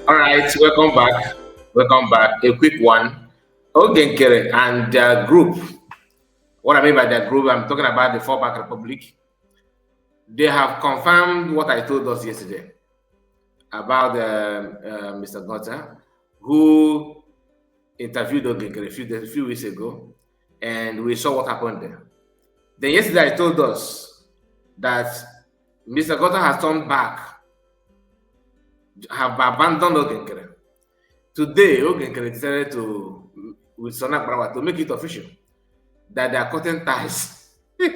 All right, welcome back. Welcome back. A quick one. Nkere and their group. What I mean by their group, I'm talking about the Fallback Republic. They have confirmed what I told us yesterday about Mr. Gota, who interviewed Nkere a few weeks ago, and we saw what happened there. Then yesterday I told us that Mr. Gota has turned back, have abandoned Nkere. Today, Nkere decided to, with Sonak Brawa, to make it official that they are cutting ties. He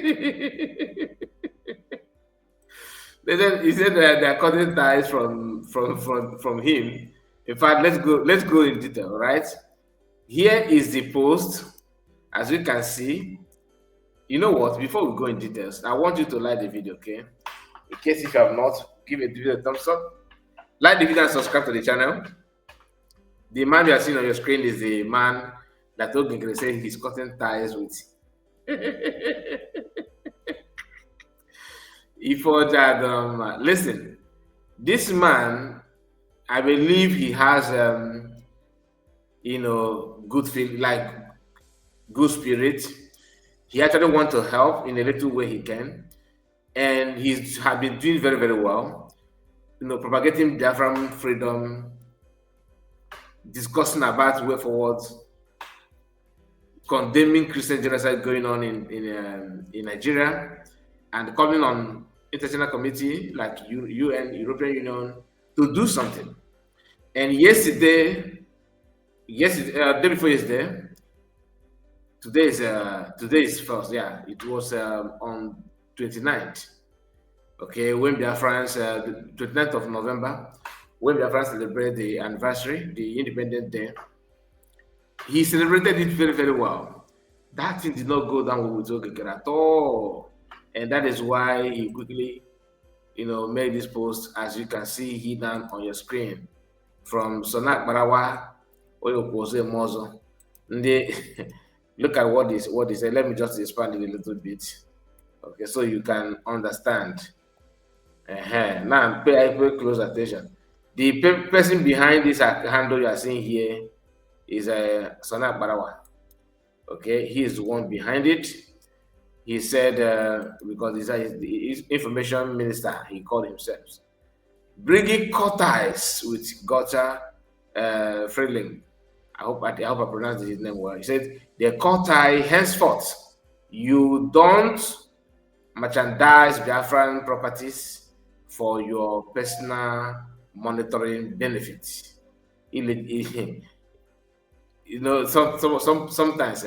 said that they are cutting ties from him. In fact, let's go in detail, right? Here is the post. As you can see, you know what? Before we go in details, I want you to like the video, okay? In case if you have not, give it a thumbs up. Like the video and subscribe to the channel. The man you are seeing on your screen is the man that Nkere said he's cutting ties with. Listen, this man, I believe he has good feel, like good spirit. He actually wants to help in a little way he can, and he's have been doing very, very well. Propagating Biafran freedom, discussing about way forward, condemning Christian genocide going on in Nigeria, and calling on international committee like UN, European Union, to do something. And yesterday, day before yesterday, today is first, yeah, it was on 29th. Okay, when Biafrans, 29th of November, when Biafrans celebrate the anniversary, the Independent Day, he celebrated it very, very well. That thing did not go down with Nkere at all. And that is why he quickly, made this post, as you can see here down on your screen, from Sonak Barawa, Oyokose Mozo. Look at what he said. Let me just expand it a little bit. Okay, so you can understand. Now pay close attention. The person behind this handle you are seeing here is Sonak Barawa. Okay, he is the one behind it. He said, because he's information minister, he called himself, bringing ties with Gota Friedling. I hope I pronounced his name well. He said, the tie henceforth, you don't merchandise Biafran properties for your personal monitoring benefits. Sometimes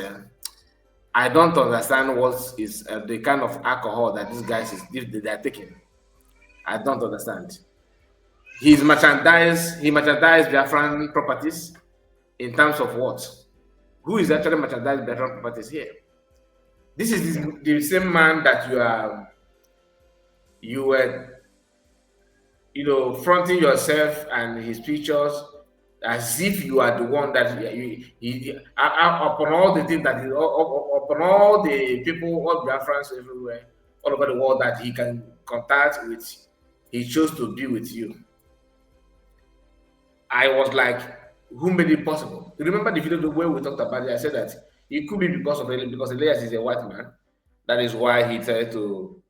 I don't understand what is the kind of alcohol that these guys they are taking. I don't understand. He merchandised Biafran properties in terms of what? Who is actually merchandising Biafran properties here? This is the same man that you were fronting yourself and his pictures as if you are the one that upon all the things that upon all the people, all Biafrans everywhere, all over the world that he can contact with, he chose to be with you. I was like, who made it possible? You remember the video the way we talked about it? I said that it could be because Elias is a white man. That is why he tried to,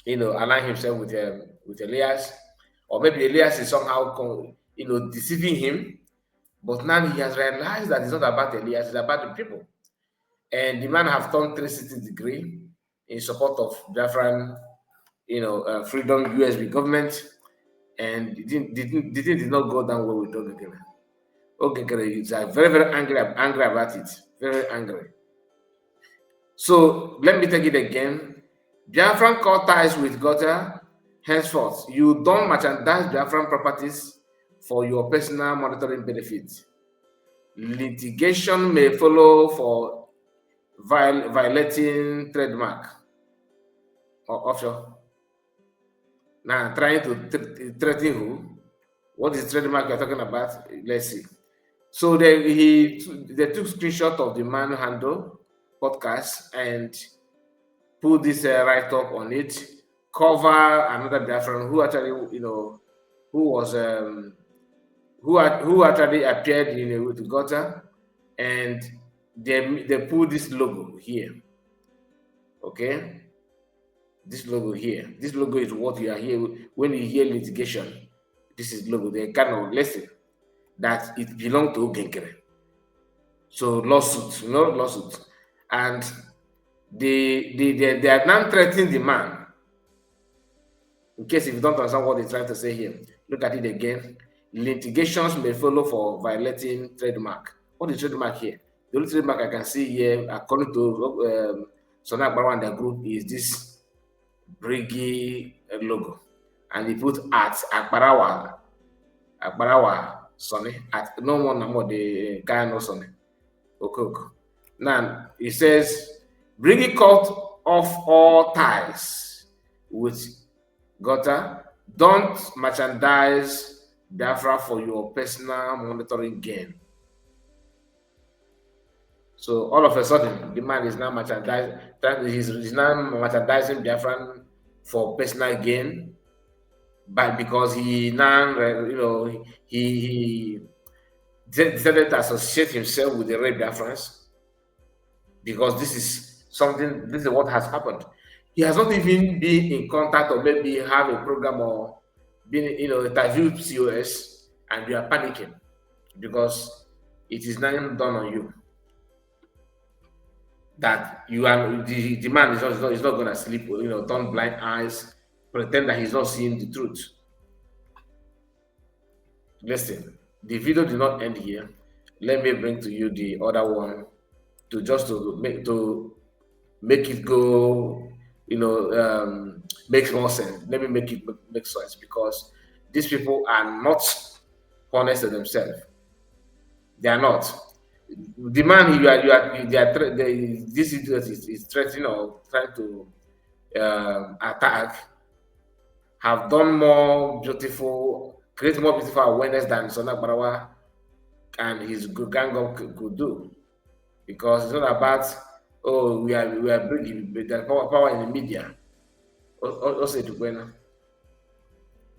align himself with Elias, or maybe Elias is somehow, deceiving him. But now he has realized that it's not about Elias, it's about the people. And the man have turned 360 degree in support of Biafran, freedom USB government, and it did not go down well with Nkere. Nkere is very, very angry about it, very angry. So let me take it again. Biafran cut ties with Gota. Henceforth, you don't merchandise Biafran properties for your personal monitoring benefit. Litigation may follow for violating trademark or offshore. Now, trying to threaten who? What is trademark you're talking about? Let's see. So they took screenshot of the man handle podcast and put this write-up on it. Cover another Biafran who actually, who who actually appeared in the gutter, and they put this logo here. Okay, this logo here. This logo is what you are here when you hear litigation. This is logo. They kind of listen that it belonged to Nkere. So lawsuit, lawsuit, and they are now threatening the man. In case if you don't understand what they're trying to say here, look at it again. Litigations may follow for violating trademark. What is trademark here? The only trademark I can see here, according to Sona Agbawa and the group, is this Briggy logo. And they put at Agbarawa Sonny, at no one more the guy no Sonny. Okay. Now it says Briggy cut off all ties with Gutter. Don't merchandise Biafra for your personal monitoring gain. So all of a sudden, the man is now merchandising. He's now merchandising Biafran for personal gain, but because he now, he decided to associate himself with the red Biafrans, because this is what has happened. He has not even been in contact or maybe have a program or been, interviewed COS, and you are panicking because it is now done on you that you are the man is not going to sleep, turn blind eyes, pretend that he's not seeing the truth. Listen, the video did not end here. Let me bring to you the other one to make it go, makes more sense. Let me make it make sense, because these people are not honest to themselves. They are not. The man this is threatening or trying to attack have done create more beautiful awareness than Sona Barawa and his gang up could do, because it's not about we are bringing the power in the media. Also,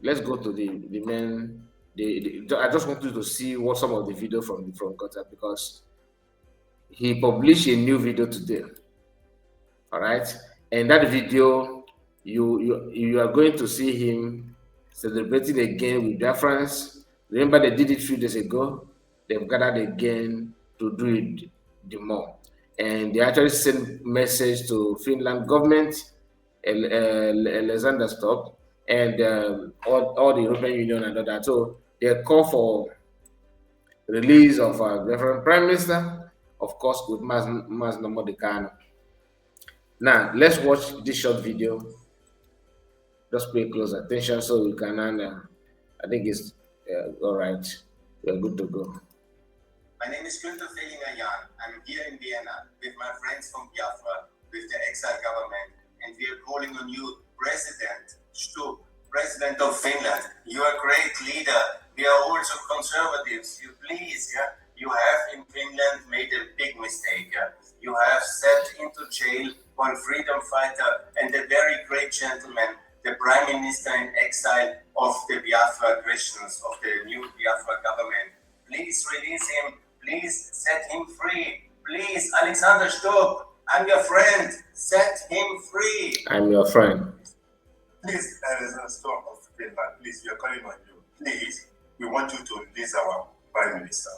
let's go to the main. I just want you to see what some of the video from Gutter, because he published a new video today. All right, and that video, you are going to see him celebrating again with Biafrans. Remember, they did it a few days ago. They've gathered again to do it the more, and they actually sent message to Finland government, Alexander Stubb, and all the European Union and all that. So they call for release of our referent prime minister, of course, with Mas Nomodekano. Now let's watch this short video. Just pay close attention so we can. I think it's all right. We're good to go. My name is Günther Fellinger-Jahn. I'm here in Vienna with my friends from Biafra, with the exile government, and we are calling on you, President Stubb, President of Finland. You are a great leader. We are also conservatives. You have in Finland made a big mistake. You have set into jail one freedom fighter and a very great gentleman, the Prime Minister in exile of the Biafra Christians, of the new Biafra government. Please release him. Please set him free. Please, Alexander Stubb, I'm your friend. Set him free. I'm your friend. Please, Alexander Stubb of Finland, please, we are calling on you. Please, we want you to release our Prime Minister.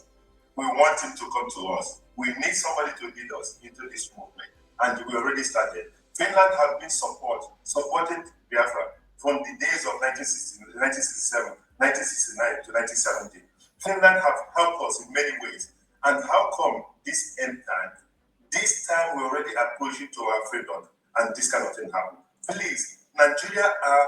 We want him to come to us. We need somebody to lead us into this movement. And we already started. Finland has been supporting Biafra from the days of 1967, 1969 to 1970. Finland have helped us in many ways. And how come this end time? This time we're already approaching to our freedom, and this kind of thing happen. Please, Nigeria are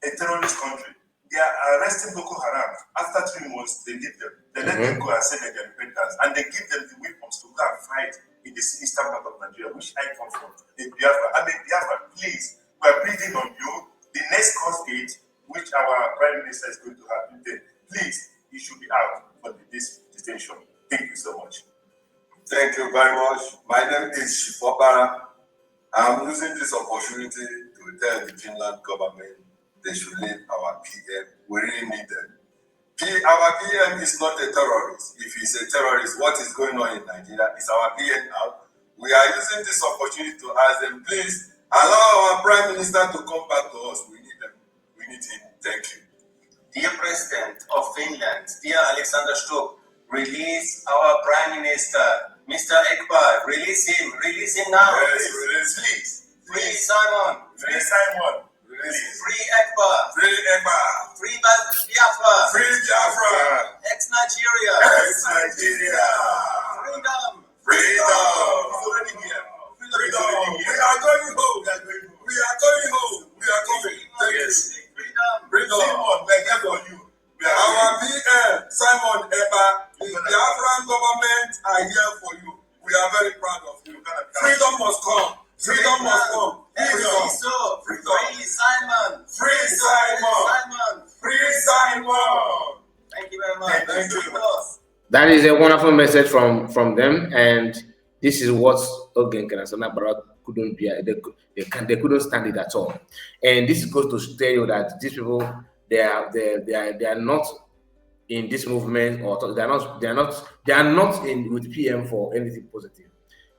a terrorist country. They are arresting Boko Haram. After 3 months, they leave them. They let them go and say that they're repentance. And they give them the weapons to go and fight in the eastern part of Nigeria, which I come from, in Biafra. I mean, Biafra, please, we are pleading on you. The next court date, which our Prime Minister is going to have, please, you should be out for this detention. Thank you so much. Thank you very much. My name is Shifobara. I'm using this opportunity to tell the Finland government they should leave our PM. We really need them. PM our PM is not a terrorist. If he's a terrorist, what is going on in Nigeria is our PM now. We are using this opportunity to ask them, please allow our Prime Minister to come back to us. We need them. We need him. Thank you. Dear President of Finland, dear Alexander Stubb, release our Prime Minister, Mr. Ekpa. Release him now. Yes, release, please. Free Simon. Free Simon. Release. Free Ekpa. Free Ekpa. Free Biafra. Free Biafra. Ex-Nigeria. Ex-Nigeria. Freedom. Freedom. It's already here. Freedom. We are going home. We are going home. We are coming. Yes. Freedom. Freedom. Simon, we're here for you. Our PM, Simon Ekpa, the Biafran government are here for you. We are very proud of you. Freedom must come. Freedom must come. Freedom. Freedom. Free Simon. Free Simon. Free Simon. Thank you very much. Thank you. That is a wonderful message from them, and this is what Nkere and Sonabara couldn't be. They couldn't stand it at all, and this goes to tell you that these people they are not in this movement, or they are not in with PM for anything positive.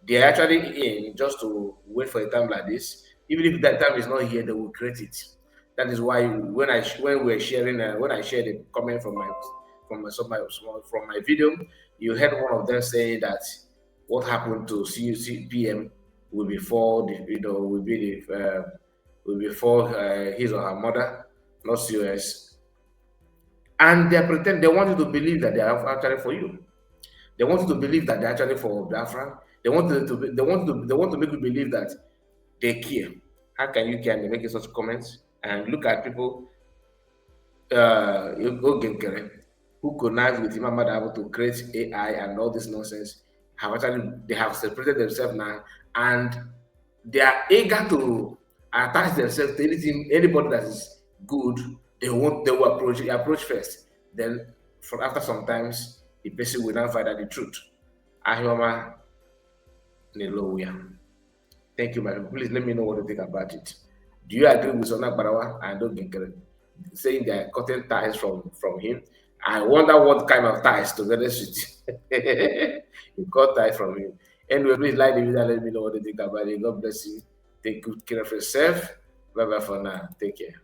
They are actually in just to wait for a time like this. Even if that time is not here, they will create it. That is why when I shared a comment from my video, you heard one of them saying that what happened to CUC PM will be for his or her mother, not COS. And they want you to believe that they are actually for you. They want you to believe that they're actually for Biafra. They want to make you believe that they care. How can you care? And they're making such comments. And look at people, Nkere, who connived with Imam Madabo to create AI and all this nonsense. They have separated themselves now, and they are eager to attach themselves to anybody that is good. They will approach first. Then, after sometimes, the person will not find out the truth. Ahioma Neloya. Thank you, madam. Please let me know what you think about it. Do you agree with Sona Barawa and Nkere saying they are cutting ties from him? I wonder what kind of ties, to be honest with you. You cut ties from him. Anyway, please like the video and let me know what you think about it. God bless you. Take good care of yourself. Bye bye for now. Take care.